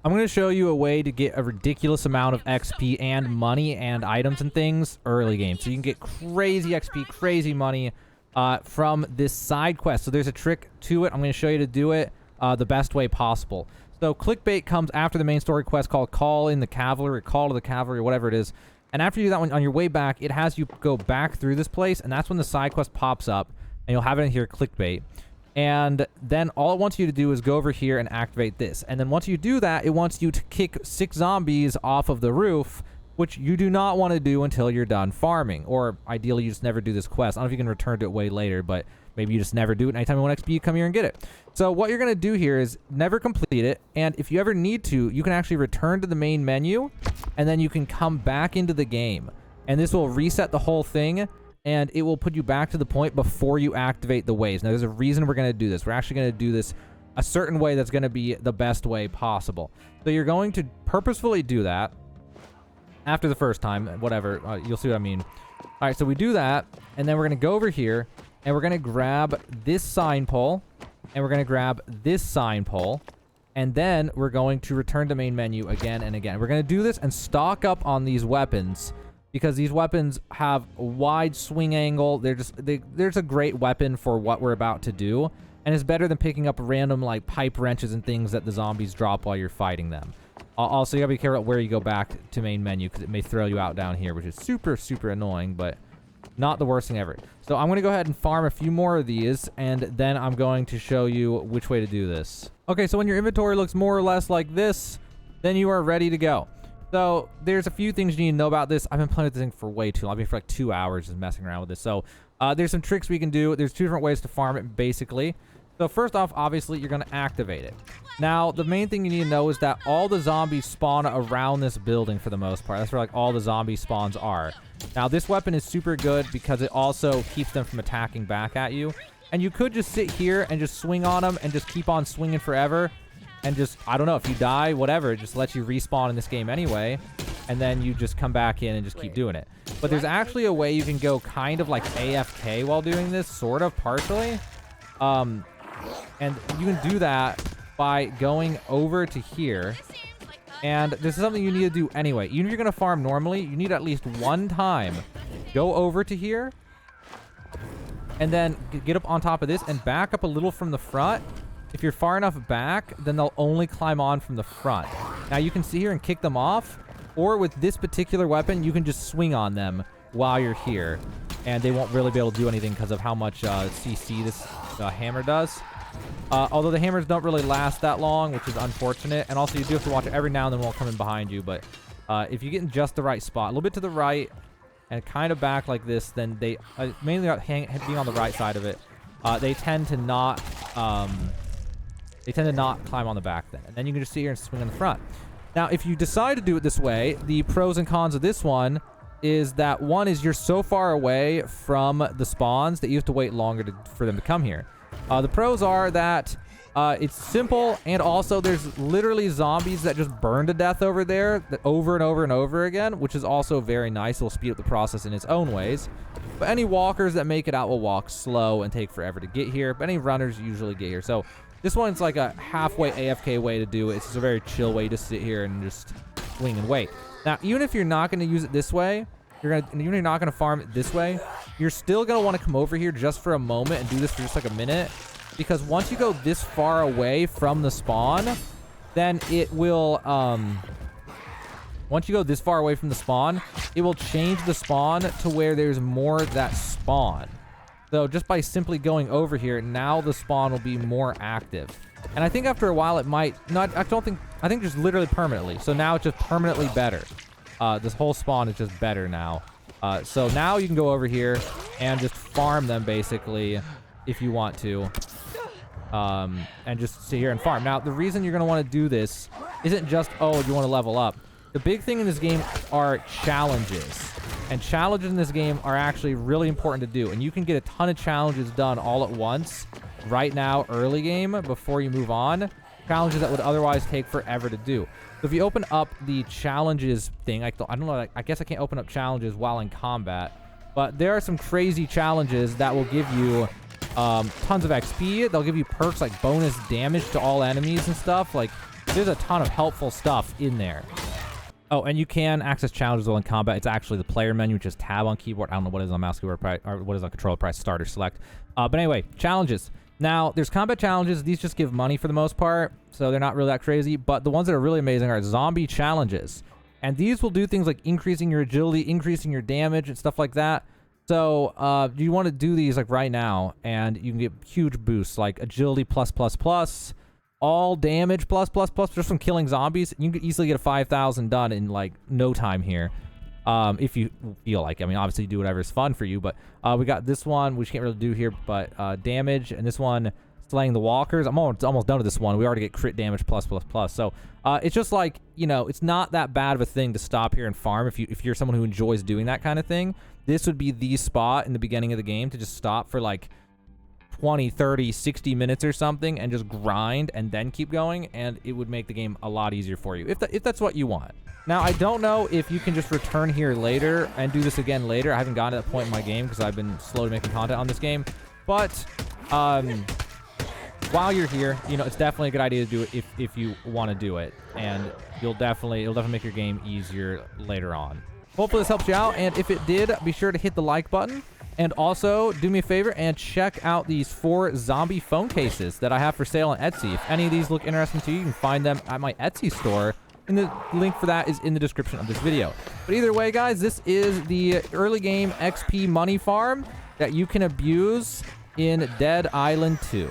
I'm going to show you a way to get a ridiculous amount of XP and money and items and things early game. So you can get crazy XP, crazy money from this side quest. So there's a trick to it. I'm going to show you to do it the best way possible. So clickbait comes after the main story quest called Call in the Cavalry, Call to the Cavalry, whatever it is. And after you do that one, on your way back, it has you go back through this place, and that's when the side quest pops up, and you'll have it in here, clickbait. And then all it wants you to do is go over here and activate this. And then once you do that, it wants you to kick 6 zombies off of the roof, which you do not want to do until you're done farming. Or ideally, you just never do this quest. I don't know if you can return to it way later, but maybe you just never do it. And anytime you want XP, you come here and get it. So what you're going to do here is never complete it. And if you ever need to, you can actually return to the main menu, and then you can come back into the game. And this will reset the whole thing, and it will put you back to the point before you activate the waves. Now, there's a reason we're going to do this. We're actually going to do this a certain way that's going to be the best way possible. So you're going to purposefully do that after the first time, whatever. You'll see what I mean. All right, so we do that, and then we're going to go over here, and we're going to grab this sign pole, and we're going to grab this sign pole, and then we're going to return to main menu again and again. We're going to do this and stock up on these weapons, because these weapons have a wide swing angle. There's a great weapon for what we're about to do, and it's better than picking up random like pipe wrenches and things that the zombies drop while you're fighting them. Also, you gotta be careful where you go back to main menu, because it may throw you out down here, which is super, super annoying, but not the worst thing ever. So I'm gonna go ahead and farm a few more of these, and then I'm going to show you which way to do this. Okay, so when your inventory looks more or less like this, then you are ready to go. So there's a few things you need to know about this. I've been playing with this thing for way too long. I've been for like 2 hours just messing around with this. So there's some tricks we can do. There's 2 different ways to farm it, basically. So first off, obviously, you're going to activate it. Now, the main thing you need to know is that all the zombies spawn around this building for the most part. That's where like all the zombie spawns are. Now, this weapon is super good because it also keeps them from attacking back at you. And you could just sit here and just swing on them and just keep on swinging forever. And just, I don't know, if you die, whatever, it just lets you respawn in this game anyway. And then you just come back in and just keep doing it. But there's actually a way you can go kind of like AFK while doing this, sort of, partially. And you can do that by going over to here. And this is something you need to do anyway. Even if you're going to farm normally, you need at least one time go over to here. And then get up on top of this and back up a little from the front. If you're far enough back, then they'll only climb on from the front. Now you can see here and kick them off. Or with this particular weapon, you can just swing on them while you're here. And they won't really be able to do anything because of how much CC this hammer does. Although the hammers don't really last that long, which is unfortunate. And also you do have to watch it every now and then while coming behind you. But if you get in just the right spot, a little bit to the right and kind of back like this, then they mainly being on the right side of it, they tend to not climb on the back then. And then you can just sit here and swing in the front. Now, if you decide to do it this way, the pros and cons of this one is that one is you're so far away from the spawns that you have to wait longer for them to come here. The pros are that it's simple, and also there's literally zombies that just burn to death over there over and over and over again, which is also very nice. It'll speed up the process in its own ways. But any walkers that make it out will walk slow and take forever to get here. But any runners usually get here. So this one's like a halfway AFK way to do it. It's just a very chill way to sit here and just swing and wait. Now, even if you're not going to use it this way, even if you're not going to farm it this way, you're still going to want to come over here just for a moment and do this for just like a minute. Because once you go this far away from the spawn, then it will, once you go this far away from the spawn, it will change the spawn to where there's more that spawn. So just by simply going over here, now the spawn will be more active. And I think after a while it might not, I think just literally permanently. So now it's just permanently better. This whole spawn is just better now. So now you can go over here and just farm them basically if you want to. And just sit here and farm. Now, the reason you're going to want to do this isn't just, oh, you want to level up. The big thing in this game are challenges. And challenges in this game are actually really important to do. And you can get a ton of challenges done all at once right now, early game, before you move on. Challenges that would otherwise take forever to do. So if you open up the challenges thing, I don't know, I guess I can't open up challenges while in combat. But there are some crazy challenges that will give you tons of XP. They'll give you perks like bonus damage to all enemies and stuff. Like, there's a ton of helpful stuff in there. Oh, and you can access challenges while in combat. It's actually the player menu, which is tab on keyboard. I don't know what is on mouse keyboard, or what is on controller, press start or select. But anyway, challenges. Now, there's combat challenges. These just give money for the most part, so they're not really that crazy. But the ones that are really amazing are zombie challenges. And these will do things like increasing your agility, increasing your damage, and stuff like that. So you want to do these like right now, and you can get huge boosts like agility +++, all damage +++ just from killing zombies. You can easily get a 5,000 done in like no time here, if you feel like. I mean, obviously do whatever is fun for you, but we got this one, which can't really do here, but damage, and this one slaying the walkers. I'm almost done with this one. We already get crit damage +++. So it's just like, you know, it's not that bad of a thing to stop here and farm if you're someone who enjoys doing that kind of thing. This would be the spot in the beginning of the game to just stop for like 20, 30, 60 minutes or something and just grind and then keep going, and it would make the game a lot easier for you if that's what you want. Now, I don't know if you can just return here later and do this again later. I haven't gotten to that point in my game because I've been slowly making content on this game, but while you're here, you know, it's definitely a good idea to do it if you want to do it, and it'll definitely make your game easier later on. Hopefully this helps you out, and if it did, be sure to hit the like button. And also, do me a favor and check out these 4 zombie phone cases that I have for sale on Etsy. If any of these look interesting to you, you can find them at my Etsy store. And the link for that is in the description of this video. But either way, guys, this is the early game XP money farm that you can abuse in Dead Island 2.